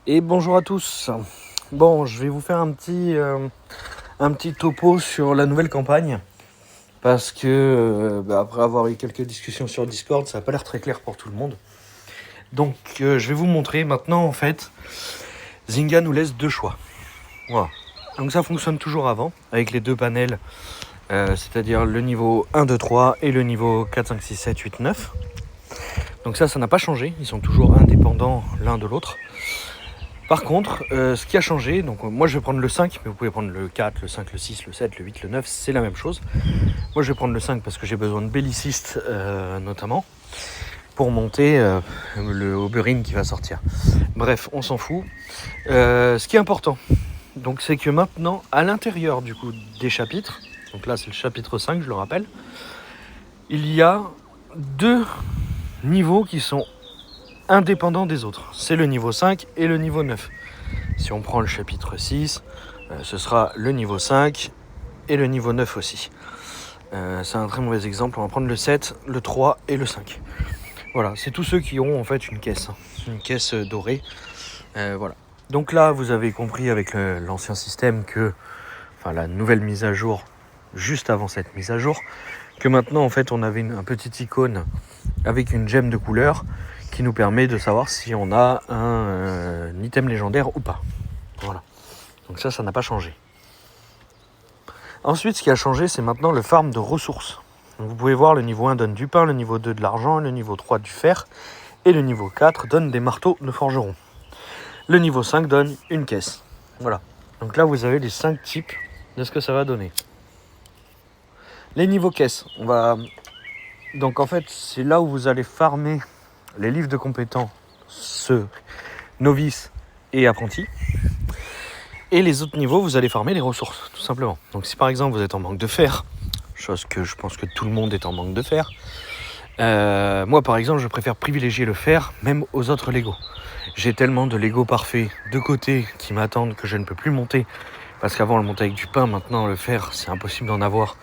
Et bonjour à tous. Bon, je vais vous faire un petit topo sur la nouvelle campagne. Parce que après avoir eu quelques discussions sur Discord, ça n'a pas l'air très clair pour tout le monde. Donc je vais vous montrer maintenant en fait. Zynga nous laisse deux choix. Voilà. Donc ça fonctionne toujours avant, avec les deux panels, c'est-à-dire le niveau 1, 2, 3 et le niveau 4, 5, 6, 7, 8, 9. Donc ça n'a pas changé, ils sont toujours indépendants l'un de l'autre. Par contre, ce qui a changé, donc moi je vais prendre le 5, mais vous pouvez prendre le 4, le 5, le 6, le 7, le 8, le 9, c'est la même chose. Moi je vais prendre le 5 parce que j'ai besoin de bellicistes notamment, pour monter le Oberyn qui va sortir. Bref, on s'en fout. Ce qui est important, donc, c'est que maintenant, à l'intérieur du coup des chapitres, donc là c'est le chapitre 5, je le rappelle, il y a deux niveaux qui sont indépendants des autres. C'est le niveau 5 et le niveau 9. Si on prend le chapitre 6, ce sera le niveau 5 et le niveau 9 aussi. C'est un très mauvais exemple. On va prendre le 7, le 3 et le 5. Voilà, c'est tous ceux qui ont en fait une caisse dorée. Voilà. Donc là, vous avez compris avec l'ancien système la nouvelle mise à jour, juste avant cette mise à jour, que maintenant en fait on avait un petit icône avec une gemme de couleur qui nous permet de savoir si on a un item légendaire ou pas. Voilà. Donc ça n'a pas changé. Ensuite, ce qui a changé, c'est maintenant le farm de ressources. Donc vous pouvez voir, le niveau 1 donne du pain, le niveau 2 de l'argent, le niveau 3 du fer, et le niveau 4 donne des marteaux de forgeron. Le niveau 5 donne une caisse. Voilà. Donc là, vous avez les 5 types de ce que ça va donner. Les niveaux caisses, donc en fait, c'est là où vous allez farmer les livres de compétences, novices et apprentis. Et les autres niveaux, vous allez farmer les ressources, tout simplement. Donc si par exemple vous êtes en manque de fer, chose que je pense que tout le monde est en manque de fer, moi par exemple je préfère privilégier le fer même aux autres Lego. J'ai tellement de Lego parfaits de côté qui m'attendent que je ne peux plus monter, parce qu'avant on le montait avec du pain, maintenant le fer c'est impossible d'en avoir.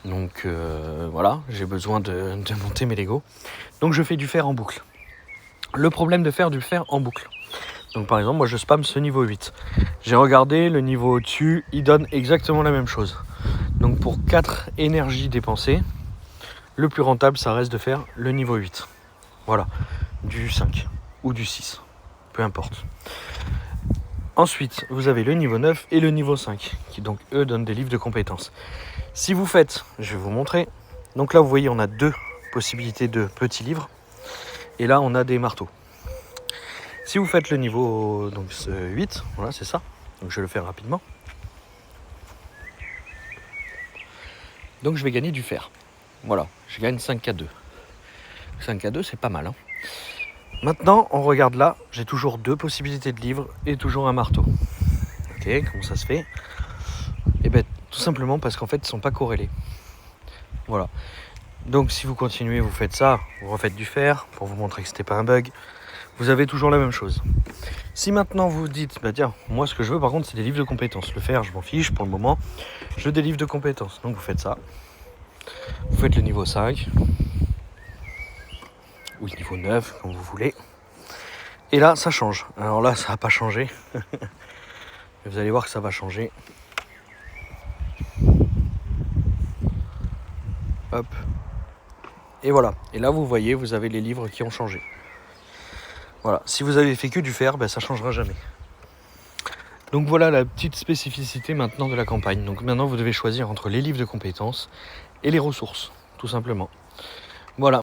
Donc voilà, j'ai besoin de monter mes Lego. Donc je fais du fer en boucle. Le problème de faire du fer en boucle. Donc par exemple, moi je spam ce niveau 8. J'ai regardé le niveau au-dessus, il donne exactement la même chose. Donc pour 4 énergies dépensées, le plus rentable ça reste de faire le niveau 8. Voilà, du 5 ou du 6, peu importe. Ensuite, vous avez le niveau 9 et le niveau 5, qui donc eux donnent des livres de compétences. Si vous faites, je vais vous montrer, donc là vous voyez on a deux possibilités de petits livres, et là on a des marteaux. Si vous faites le niveau 8, voilà c'est ça, donc je vais le faire rapidement. Donc je vais gagner du fer, voilà, je gagne 5K2. 5K2 c'est pas mal, hein. Maintenant on regarde là, j'ai toujours deux possibilités de livres et toujours un marteau. Ok, comment ça se fait ? Eh bien tout simplement parce qu'en fait ils ne sont pas corrélés. Voilà. Donc si vous continuez, vous faites ça, vous refaites du fer pour vous montrer que c'était pas un bug, vous avez toujours la même chose. Si maintenant vous dites, tiens, moi ce que je veux par contre c'est des livres de compétences. Le fer, je m'en fiche pour le moment, je veux des livres de compétences. Donc vous faites ça, vous faites le niveau 5, ou le niveau 9, comme vous voulez. Et là, ça change. Alors là, ça n'a pas changé. Vous allez voir que ça va changer. Hop. Et voilà. Et là, vous voyez, vous avez les livres qui ont changé. Voilà. Si vous avez fait que du fer, ça ne changera jamais. Donc voilà la petite spécificité maintenant de la campagne. Donc maintenant, vous devez choisir entre les livres de compétences et les ressources, tout simplement. Voilà.